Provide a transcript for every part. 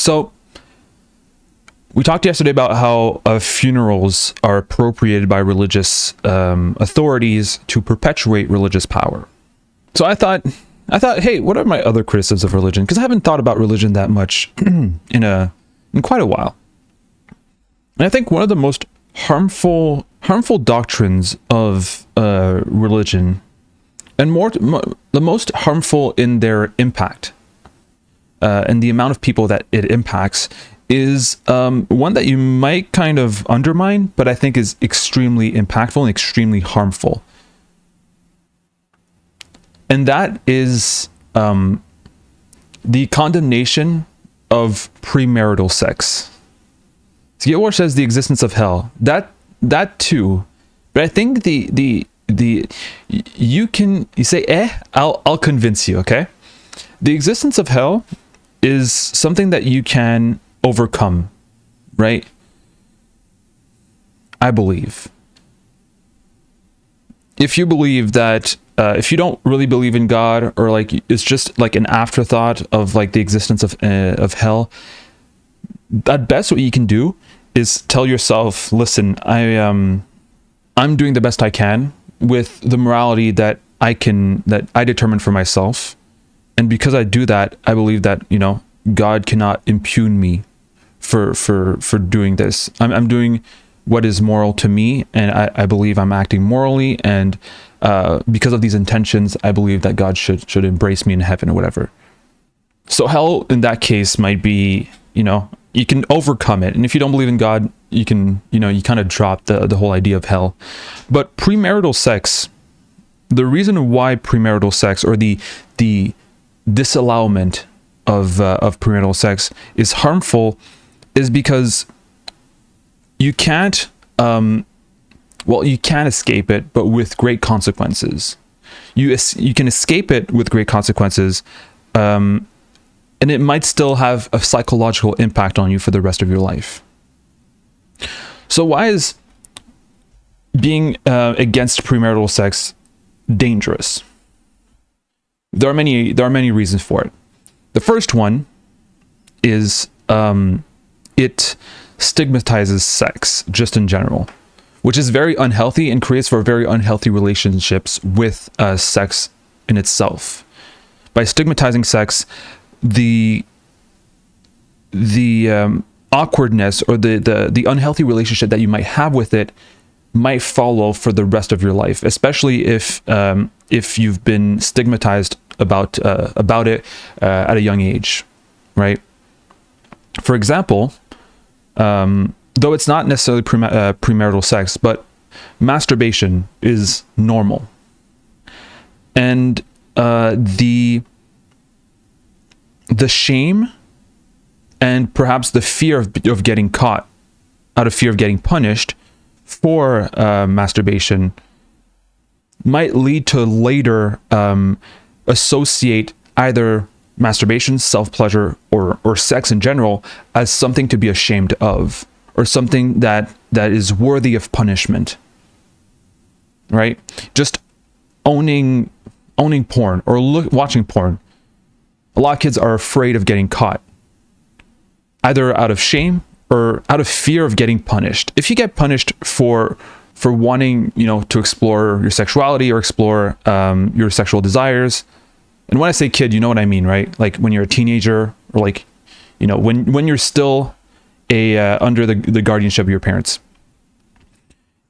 So we talked yesterday about how funerals are appropriated by religious authorities to perpetuate religious power. So I thought, hey, what are my other criticisms of religion? Because I haven't thought about religion that much in quite a while. And I think one of the most harmful doctrines of religion, and the most harmful in their impact and the amount of people that it impacts, is one that you might kind of undermine, but I think is extremely impactful and extremely harmful. And that is the condemnation of premarital sex. Stigmatization says the existence of hell. That too, but I think you say, I'll convince you, okay? The existence of hell is something that you can overcome, right? I believe. If you believe that, if you don't really believe in God, or like it's just like an afterthought of like the existence of hell, at best what you can do is tell yourself, listen, I'm doing the best I can with the morality that I determine for myself, and because I do that, I believe that God cannot impugn me for doing this. I'm doing what is moral to me, and I believe I'm acting morally, and because of these intentions, I believe that God should embrace me in heaven or whatever. So hell in that case might be, you can overcome it. And if you don't believe in God, you can, you kind of drop the whole idea of hell. But premarital sex, the reason why premarital sex, or the disallowment of premarital sex is harmful, is because you can't escape it, but with great consequences. You can escape it with great consequences, and it might still have a psychological impact on you for the rest of your life. So why is being against premarital sex dangerous? There are many reasons for it. The first one is it stigmatizes sex just in general, which is very unhealthy and creates for very unhealthy relationships with sex in itself. By stigmatizing sex, the awkwardness or the unhealthy relationship that you might have with it might follow for the rest of your life, especially if you've been stigmatized about it at a young age, right? For example, though it's not necessarily premarital sex, but masturbation is normal, and the shame and perhaps the fear of getting caught, out of fear of getting punished for masturbation, might lead to later associate either masturbation, self-pleasure, or sex in general as something to be ashamed of, or something that is worthy of punishment, right? Just owning porn or watching porn. A lot of kids are afraid of getting caught, either out of shame or out of fear of getting punished. If you get punished for wanting, to explore your sexuality or explore your sexual desires, and when I say kid, you know what I mean, right? Like when you're a teenager, or like, when you're still under the guardianship of your parents.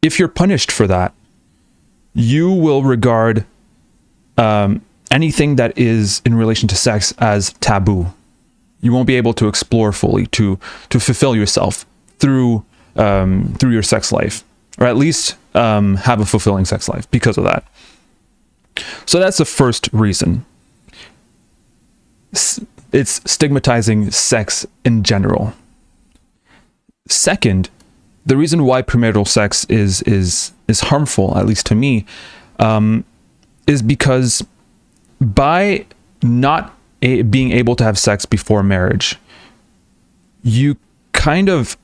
If you're punished for that, you will regard anything that is in relation to sex as taboo. You won't be able to explore fully, to fulfill yourself through your sex life, or at least have a fulfilling sex life because of that. So that's the first reason. It's stigmatizing sex in general. Second, the reason why premarital sex is harmful, at least to me, is because by not being able to have sex before marriage, you kind of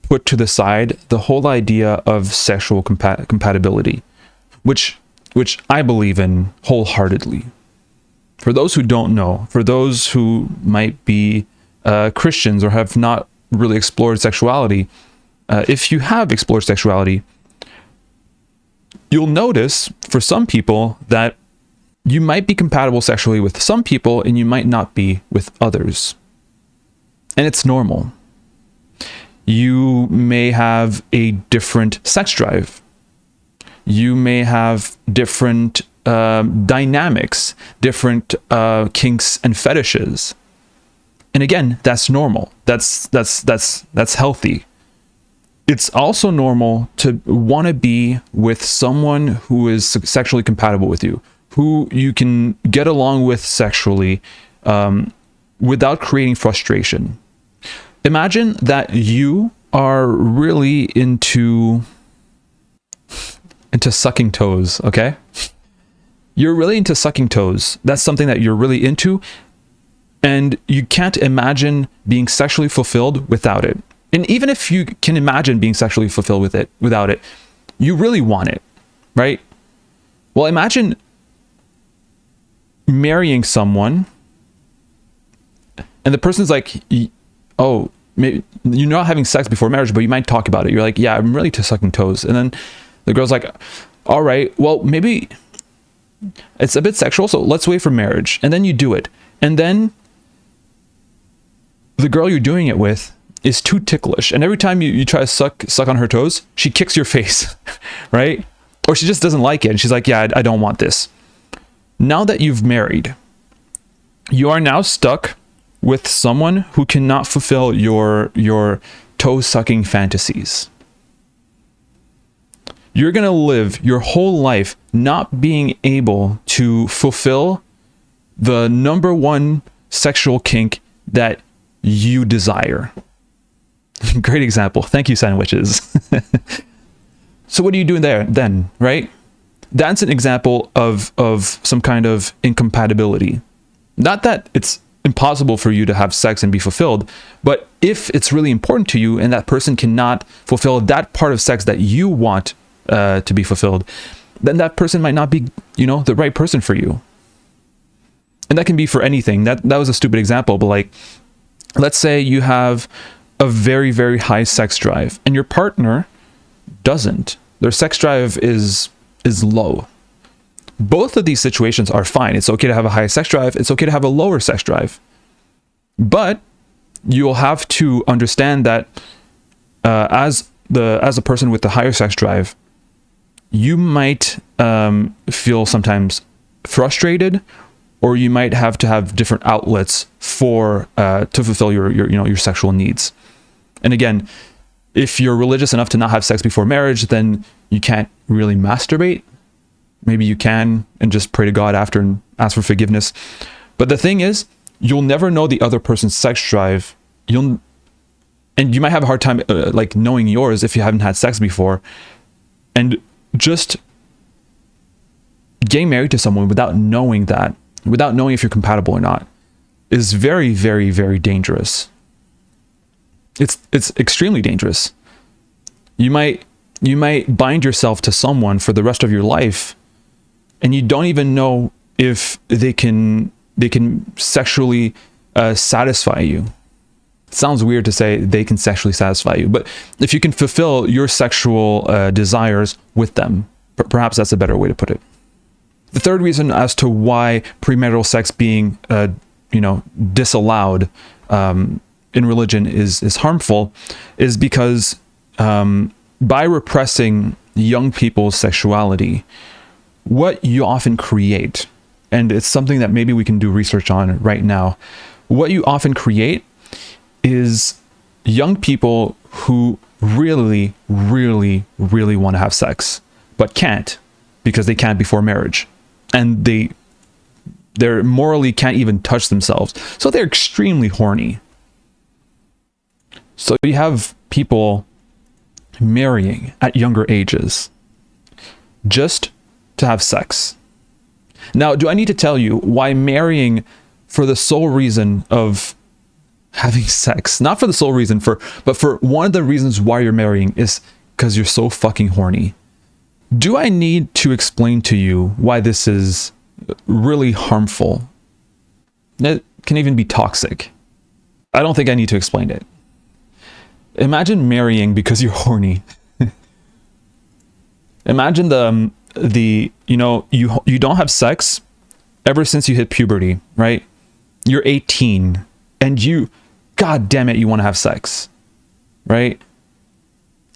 put to the side the whole idea of sexual compatibility, which I believe in wholeheartedly. For those who don't know, for those who might be Christians or have not really explored sexuality, if you have explored sexuality, you'll notice for some people that you might be compatible sexually with some people and you might not be with others. And it's normal. You may have a different sex drive. You may have different dynamics, different kinks and fetishes. And again, that's normal. That's healthy. It's also normal to want to be with someone who is sexually compatible with you, who you can get along with sexually without creating frustration. Imagine that you are really into sucking toes, okay? You're really into sucking toes. That's something that you're really into, and you can't imagine being sexually fulfilled without it. And even if you can imagine being sexually fulfilled without it, you really want it, right? Well, imagine marrying someone and the person's like, oh, maybe you're not having sex before marriage, but you might talk about it. You're like, yeah, I'm really into sucking toes. And then the girl's like, all right, well, maybe it's a bit sexual, so let's wait for marriage. And then you do it. And then the girl you're doing it with is too ticklish. And every time you try to suck on her toes, she kicks your face, right? Or she just doesn't like it. And she's like, yeah, I don't want this. Now that you've married, you are now stuck with someone who cannot fulfill your toe-sucking fantasies. You're going to live your whole life not being able to fulfill the number one sexual kink that you desire. Great example. Thank you, sandwiches. So what are you doing there then, right? That's an example of some kind of incompatibility. Not that it's impossible for you to have sex and be fulfilled, but if it's really important to you and that person cannot fulfill that part of sex that you want to be fulfilled, then that person might not be, the right person for you. And that can be for anything. That was a stupid example, but like, let's say you have a very, very high sex drive and your partner doesn't. Their sex drive is low. Both of these situations are fine. It's okay to have a high sex drive. It's okay to have a lower sex drive. But you'll have to understand that as a person with the higher sex drive, you might feel sometimes frustrated, or you might have to have different outlets to fulfill your sexual needs. And again, if you're religious enough to not have sex before marriage, then you can't really masturbate. Maybe you can and just pray to God after and ask for forgiveness. But the thing is, you'll never know the other person's sex drive. And you might have a hard time knowing yours if you haven't had sex before. And just getting married to someone without knowing that, without knowing if you're compatible or not, is very, very, very dangerous. It's extremely dangerous. You might bind yourself to someone for the rest of your life, and you don't even know if they can sexually satisfy you. It sounds weird to say they can sexually satisfy you, but if you can fulfill your sexual desires with them, perhaps that's a better way to put it. The third reason as to why premarital sex being disallowed in religion is harmful is because by repressing young people's sexuality, what you often create, and it's something that maybe we can do research on right now, what you often create is young people who really, really, really want to have sex, but can't because they can't before marriage. And they morally can't even touch themselves. So they're extremely horny. So you have people marrying at younger ages just to have sex. Now, do I need to tell you why marrying for the sole reason of having sex, not for the sole reason, but for one of the reasons why you're marrying is because you're so fucking horny? Do I need to explain to you why this is really harmful? It can even be toxic. I don't think I need to explain it. Imagine marrying because you're horny. Imagine you know, you don't have sex ever since you hit puberty, right? You're 18 and god damn it, you want to have sex, right?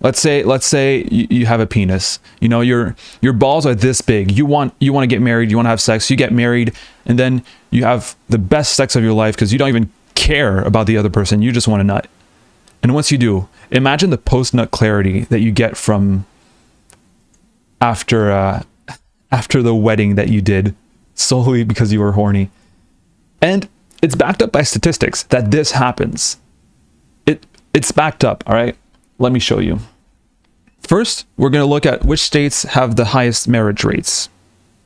Let's say you have a penis. You know, your balls are this big. You want to get married, you want to have sex, you get married, and then you have the best sex of your life because you don't even care about the other person. You just want to nut. And once you do, imagine the post-nut clarity that you get from after the wedding that you did solely because you were horny. And it's backed up by statistics that this happens. It's backed up, all right? Let me show you. First, we're going to look at which states have the highest marriage rates.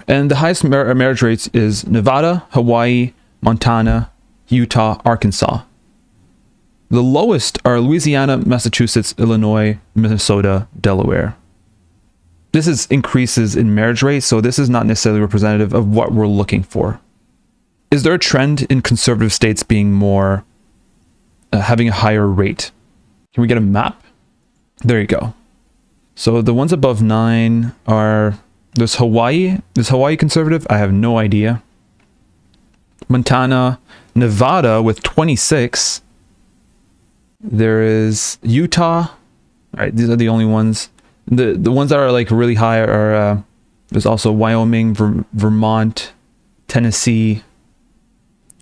And the highest marriage rates is Nevada, Hawaii, Montana, Utah, Arkansas. The lowest are Louisiana, Massachusetts, Illinois, Minnesota, Delaware. This is increases in marriage rate, so this is not necessarily representative of what we're looking for. Is there a trend in conservative states being more, having a higher rate? Can we get a map? There you go. So the ones above 9 are, there's Hawaii. Is Hawaii conservative? I have no idea. Montana, Nevada with 26. There is Utah. All right, these are the only ones. The ones that are like really high are, there's also Wyoming, Vermont, Tennessee,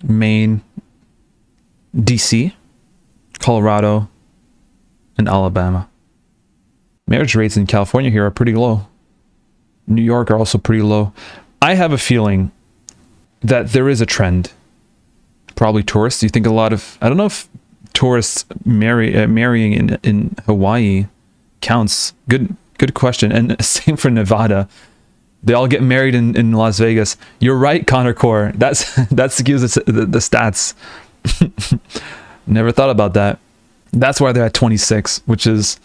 Maine, DC, Colorado, and Alabama. Marriage rates in California here are pretty low. New York are also pretty low. I have a feeling that there is a trend. Probably tourists. You think a lot of, I don't know if tourists marrying in Hawaii counts. Good question. And same for Nevada. They all get married in Las Vegas. You're right, Connor Core. That skews the stats. Never thought about that. That's why they're at 26, which is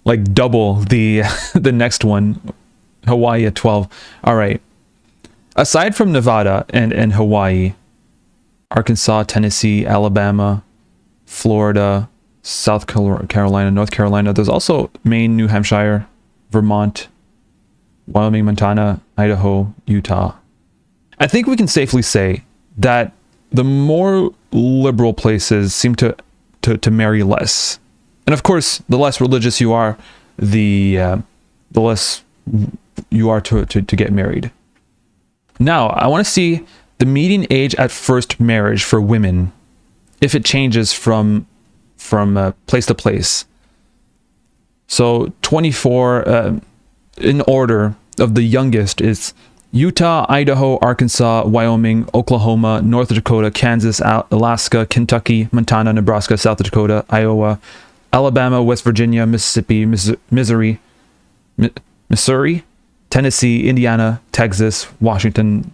like double the next one, Hawaii at 12. All right. Aside from Nevada and Hawaii, Arkansas, Tennessee, Alabama, Florida, South Carolina, North Carolina. There's also Maine, New Hampshire, Vermont, Wyoming, Montana, Idaho, Utah. I think we can safely say that the more liberal places seem to marry less. And of course, the less religious you are, the less you are to get married. Now, I want to see the median age at first marriage for women, if it changes from place to place. So 24 in order of the youngest is Utah, Idaho, Arkansas, Wyoming, Oklahoma, North Dakota, Kansas, Alaska, Kentucky, Montana, Nebraska, South Dakota, Iowa, Alabama, West Virginia, Mississippi, Missouri, Tennessee, Indiana, Texas, Washington.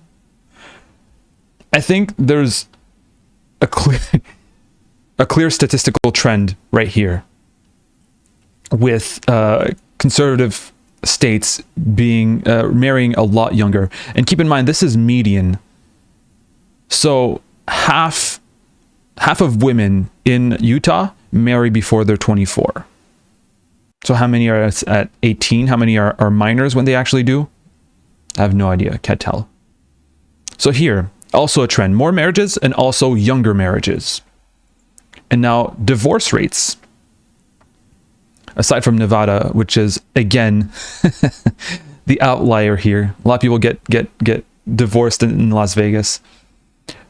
I think there's a clear statistical trend right here with conservative states being marrying a lot younger. And keep in mind, this is median. So half of women in Utah marry before they're 24. So how many are at 18? How many are minors when they actually do? I have no idea. Can't tell. So here, also a trend. More marriages and also younger marriages. And now divorce rates. Aside from Nevada, which is, again, the outlier here. A lot of people get divorced in Las Vegas.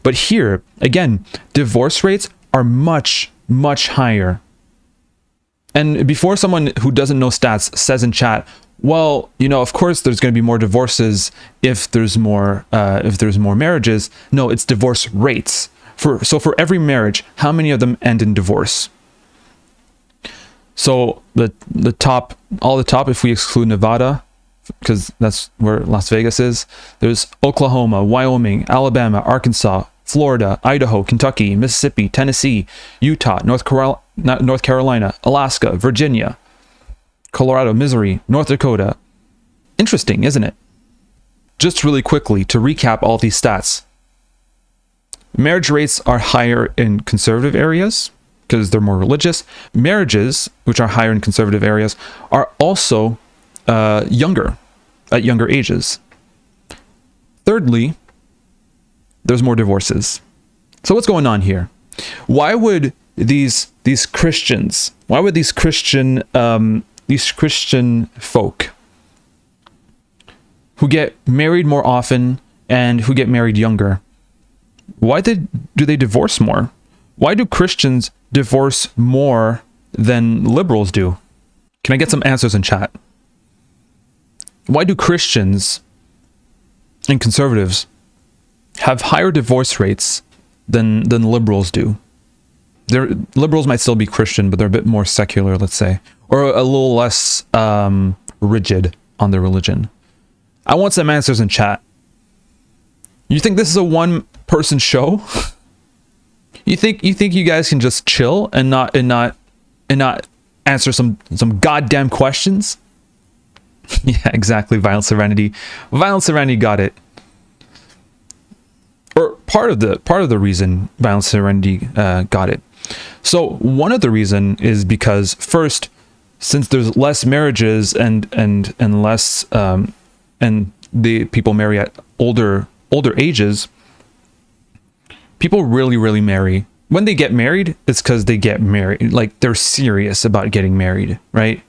But here, again, divorce rates are much, much higher. And before someone who doesn't know stats says in chat, well, you know, of course there's going to be more divorces if there's more marriages. No, it's divorce rates. So for every marriage, how many of them end in divorce? So the top, if we exclude Nevada, because that's where Las Vegas is, there's Oklahoma, Wyoming, Alabama, Arkansas, Florida, Idaho, Kentucky, Mississippi, Tennessee, Utah, North Carolina, Alaska, Virginia, Colorado, Missouri, North Dakota. Interesting, isn't it? Just really quickly to recap all these stats. Marriage rates are higher in conservative areas. because they're more religious. Marriages, which are higher in conservative areas, are also younger, at younger ages. Thirdly, there's more divorces. So what's going on here? Why would these Christians, why would these Christian folk who get married more often and who get married younger, why do they divorce more? Why do Christians divorce more than liberals do? Can I get some answers in chat? Why do Christians and conservatives have higher divorce rates than liberals do? Liberals might still be Christian, but they're a bit more secular, let's say, or a little less rigid on their religion. I want some answers in chat. You think this is a one-person show? You think you guys can just chill and not answer some goddamn questions? Yeah, exactly. Violent Serenity. Violent Serenity got it. Or part of the reason Violent Serenity got it. So one of the reason is because, first, since there's less marriages and less and the people marry at older ages, people really marry. When they get married, it's because they get married. Like, they're serious about getting married, right?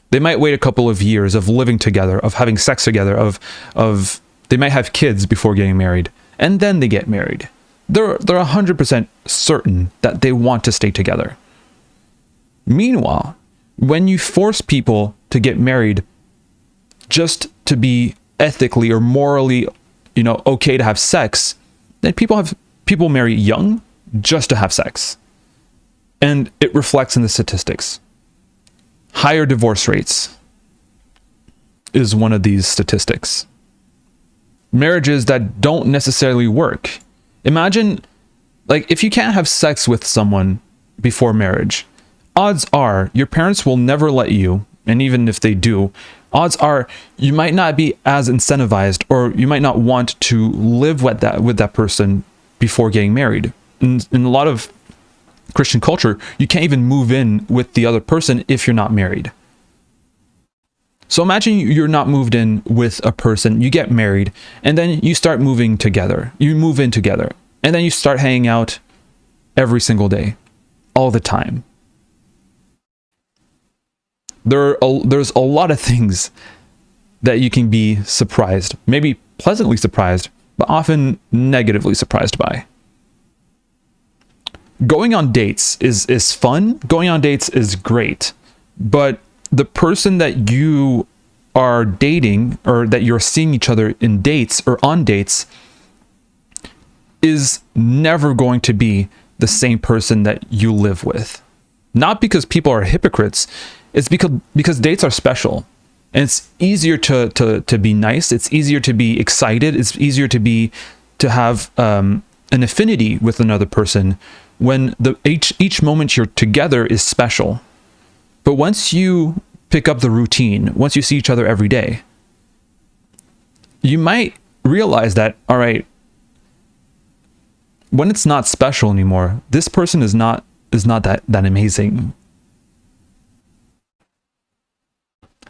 They might wait a couple of years of living together, of having sex together, of they might have kids before getting married, and then they get married. They're 100% certain that they want to stay together. Meanwhile, when you force people to get married just to be ethically or morally, okay to have sex, then people marry young just to have sex. And it reflects in the statistics. Higher divorce rates is one of these statistics. Marriages that don't necessarily work. Imagine, like, if you can't have sex with someone before marriage, odds are your parents will never let you, and even if they do, odds are you might not be as incentivized, or you might not want to live with that person before getting married. In a lot of Christian culture, you can't even move in with the other person if you're not married. So imagine you're not moved in with a person, you get married, and then you start moving together. You move in together, and then you start hanging out every single day, all the time. There's a lot of things that you can be surprised, maybe pleasantly surprised, but often negatively surprised by. Going on dates is fun. Going on dates is great, but the person that you are dating, or that you're seeing each other in dates or on dates, is never going to be the same person that you live with. Not because people are hypocrites, it's because dates are special. And it's easier to be nice, it's easier to be excited, it's easier to have an affinity with another person when each moment you're together is special. But once you pick up the routine, once you see each other every day, you might realize that, all right, when it's not special anymore, this person is not that amazing.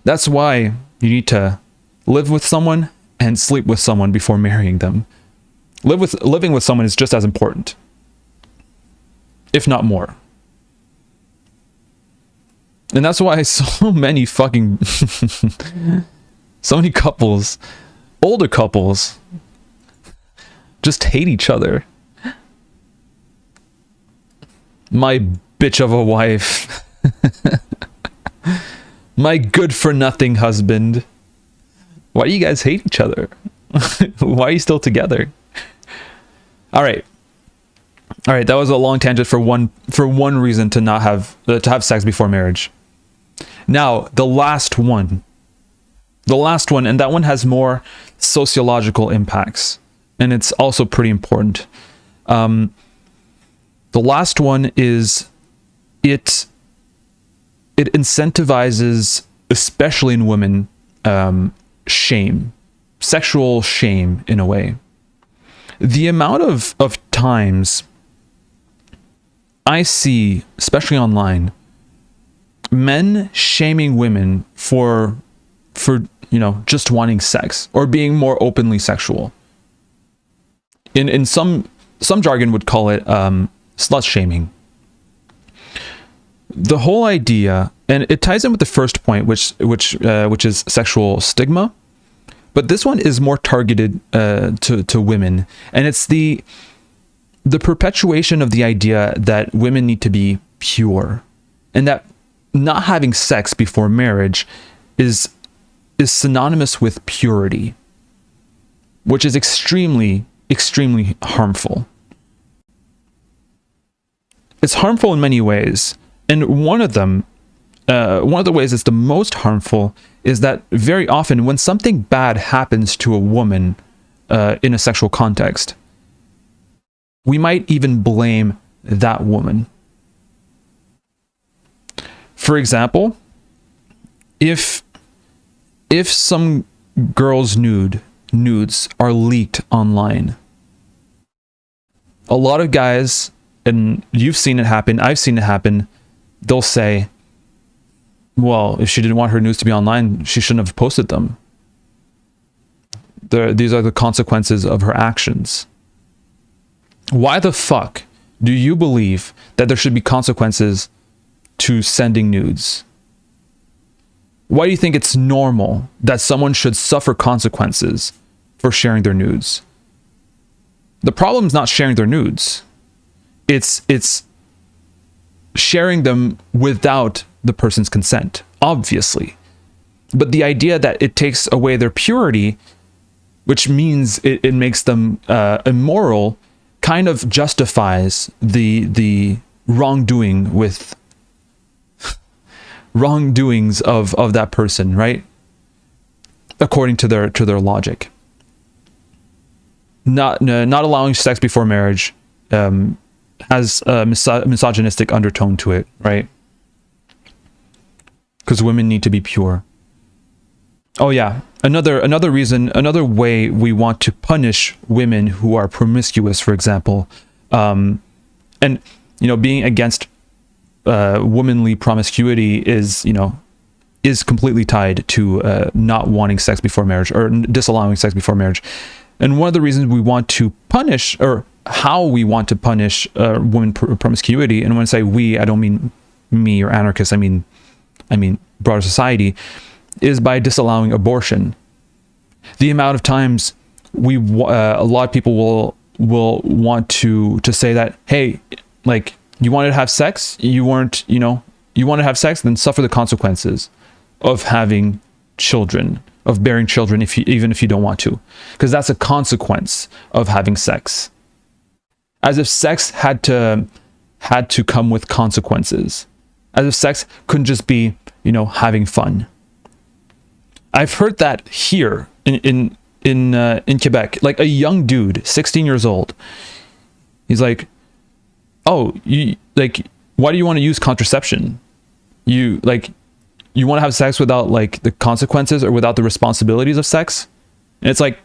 That's why you need to live with someone and sleep with someone before marrying them. Living with someone is just as important, if not more. And that's why so many couples, older couples, just hate each other. My bitch of a wife. My good for nothing husband. Why do you guys hate each other? Why are you still together? All right, that was a long tangent for one reason to not have sex before marriage. Now, the last one, and that one has more sociological impacts, and it's also pretty important. The last one is it incentivizes, especially in women, shame, sexual shame in a way. The amount of times I see, especially online, men shaming women for just wanting sex or being more openly sexual. In some jargon would call it slut shaming. The whole idea, and it ties in with the first point, which is sexual stigma, but this one is more targeted to women, and it's the perpetuation of the idea that women need to be pure, and that not having sex before marriage is synonymous with purity, which is extremely harmful. It's harmful in many ways, and one of the ways it's the most harmful is that very often when something bad happens to a woman in a sexual context, we might even blame that woman. For example, if some girl's nudes are leaked online, a lot of guys, and you've seen it happen, I've seen it happen, they'll say, well, if she didn't want her nudes to be online, she shouldn't have posted them. These are the consequences of her actions. Why the fuck do you believe that there should be consequences to sending nudes? Why do you think it's normal that someone should suffer consequences for sharing their nudes? The problem is not sharing their nudes. It's sharing them without the person's consent, obviously. But the idea that it takes away their purity, which means it makes them immoral, kind of justifies the wrongdoings of that person, right? According to their logic. Not allowing sex before marriage has a misogynistic undertone to it, right? Because women need to be pure. Oh yeah, another reason, another way we want to punish women who are promiscuous, for example, and being against womanly promiscuity is completely tied to not wanting sex before marriage or disallowing sex before marriage. And one of the reasons we want to punish, or how we want to punish women promiscuity, and when I say we, I don't mean me or anarchists, I mean broader society, is by disallowing abortion. The amount of times a lot of people will want to say that, hey, like, you wanted to have sex, you want to have sex, then suffer the consequences of having children, of bearing children, even if you don't want to, because that's a consequence of having sex. As if sex had to come with consequences. As if sex couldn't just be, having fun. I've heard that here in Quebec, like a young dude, 16 years old. He's like, "Oh, why do you want to use contraception? You want to have sex without like the consequences or without the responsibilities of sex?" And it's like,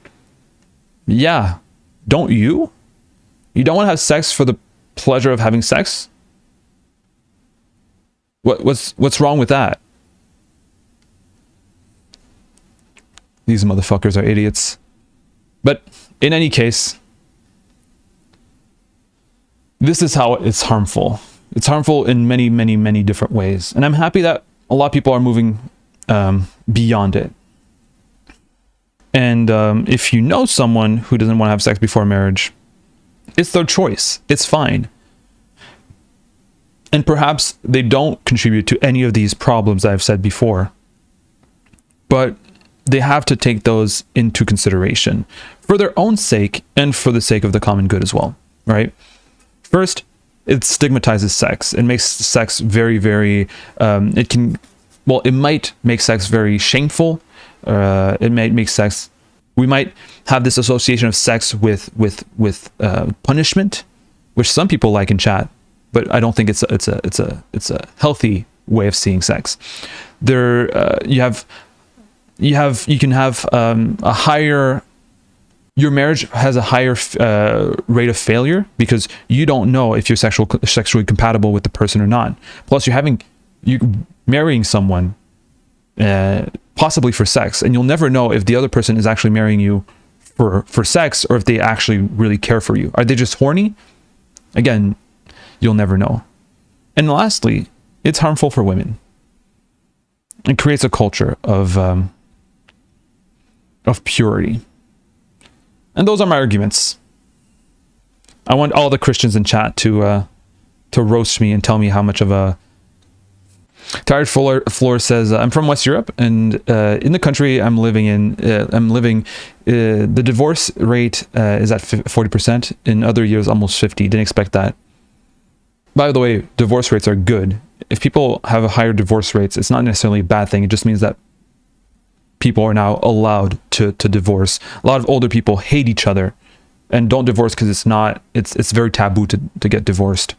yeah, don't you? You don't want to have sex for the pleasure of having sex? What's wrong with that? These motherfuckers are idiots. But in any case, this is how it's harmful. It's harmful in many, many, many different ways. And I'm happy that a lot of people are moving beyond it. And if you know someone who doesn't want to have sex before marriage, it's their choice. It's fine. And perhaps they don't contribute to any of these problems I've said before. But they have to take those into consideration for their own sake and for the sake of the common good as well, right? First, it stigmatizes sex. It makes sex very, very, it might make sex very shameful. It might make sex, we might have this association of sex with punishment, which some people like in chat, but I don't think it's a healthy way of seeing sex. You can have a higher your marriage has a higher rate of failure because you don't know if you're sexually compatible with the person or not. Plus, you marrying someone possibly for sex, and you'll never know if the other person is actually marrying you for sex or if they actually really care for you. Are they just horny? Again, you'll never know. And lastly, it's harmful for women. It creates a culture of purity. And those are my arguments. I want all the Christians in chat to roast me and tell me how much of a... Tired Floor says, I'm from West Europe, and in the country I'm living in, the divorce rate is at 40%. In other years, almost 50%. Didn't expect that. By the way, divorce rates are good. If people have a higher divorce rates, it's not necessarily a bad thing. It just means that people are now allowed to divorce. A lot of older people hate each other and don't divorce because it's very taboo to get divorced.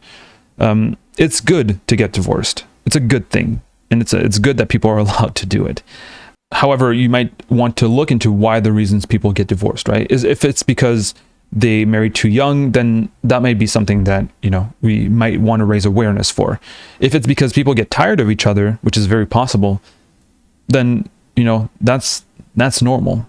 It's good to get divorced. It's a good thing, and it's good that people are allowed to do it. However, you might want to look into why the reasons people get divorced, right? If it's because they married too young, then that might be something that, we might want to raise awareness for. If it's because people get tired of each other, which is very possible, then, that's normal.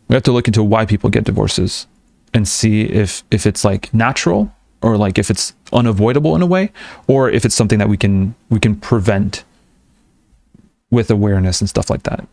We have to look into why people get divorces and see if it's like natural, or like if it's unavoidable in a way, or if it's something that we can prevent with awareness and stuff like that.